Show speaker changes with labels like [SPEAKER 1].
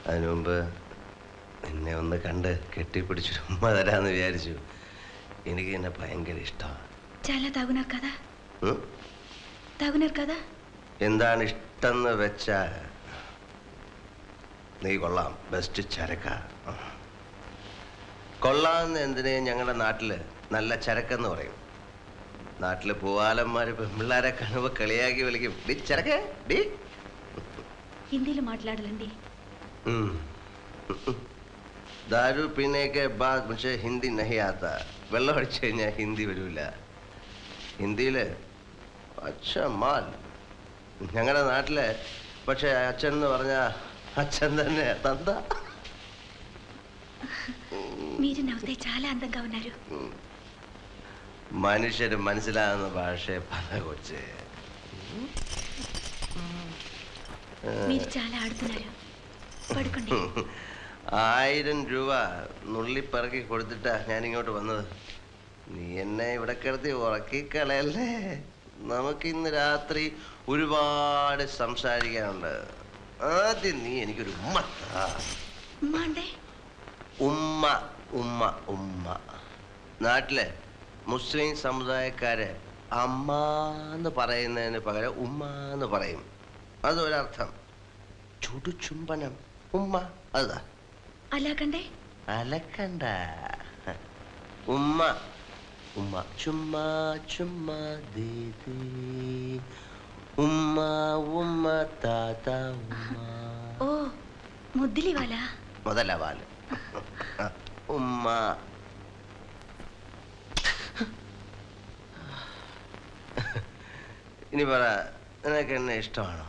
[SPEAKER 1] അതിനു മുമ്പ് എന്നെ ഒന്ന് കണ്ട് കെട്ടിപ്പിടിച്ചൊരു ഉമ്മ തരാന്ന് വിചാരിച്ചു. എനിക്ക് എന്നെ ഭയങ്കര ഇഷ്ടമാണ്. എന്താണ് ഇഷ്ടംന്ന് വെച്ചാ നീ കൊള്ളാം, ബെസ്റ്റ് ചരക്ക. കൊള്ളാമെന്ന് എന്തിനെ ഞങ്ങളുടെ നാട്ടില് നല്ല ചരക്കെന്ന് പറയും. നാട്ടില് പൂവാലന്മാര് പെൺപിള്ളാരെ കാണുമ്പോ കളിയാക്കി വിളിക്കും, ഡി ചരക്ക ഡി.
[SPEAKER 2] ഹിന്ദിയിൽ മാట్లాടലണ്ടി.
[SPEAKER 1] दारू पीने के बाद मुझे हिंदी नहीं आता. വെള്ളം അടിച്ചു കഴിഞ്ഞാൽ ഹിന്ദി വരൂല. ഹിന്ദിയില് അച്ഛ മാൽ ഞങ്ങളുടെ നാട്ടില്. പക്ഷെ അച്ഛൻ എന്ന് പറഞ്ഞ అచ్చం തന്നെ తందా.
[SPEAKER 2] మీరు నవ్వుతే చాలా అందంగా ఉన్నారు.
[SPEAKER 1] మనుషులు മനസ്സിലാകുന്ന ഭാഷയെ പറ കൊച്ചേ.
[SPEAKER 2] మీరు చాలా ఆడుతున్నారు. పడుకోండి.
[SPEAKER 1] 1000 രൂപ നുള്ളിപ്പറക്കി കൊടുത്തിട്ടാ ഞാൻ ഇങ്ങോട്ട് വന്നത്. നീ എന്നെ ഇവിടെ കിടത്തി ഉറക്കിക്കളയല്ലേ. നമുക്ക് ഇന്ന് രാത്രി ഒരുപാട് സംസാരിക്കാനുണ്ട്. ആദ്യം നീ എനിക്കൊരു ഉമ്മ. ഉമ്മ ഉമ്മ ഉമ്മ. നാട്ടിലെ മുസ്ലിം സമുദായക്കാര് അമ്മ എന്ന് പറയുന്നതിന് പകരം ഉമ്മ എന്ന് പറയും. അതൊരർത്ഥം. ചുടുചുംബനം ഉമ്മ. അതാ
[SPEAKER 2] അലക്കണ്ടേ?
[SPEAKER 1] അലക്കണ്ട. ഉമ്മ ഉമ്മ. ചുമ്മാ ചുമ്മാ ദീദി ഉമ്മ ഉമ്മ താത്ത ഉമ്മ.
[SPEAKER 2] ഓ മുദ്ദിലി വാല.
[SPEAKER 1] മുതല വാല്. ഉമ്മ. ഇനി പറ, നിനക്ക് എന്നെ ഇഷ്ടമാണോ?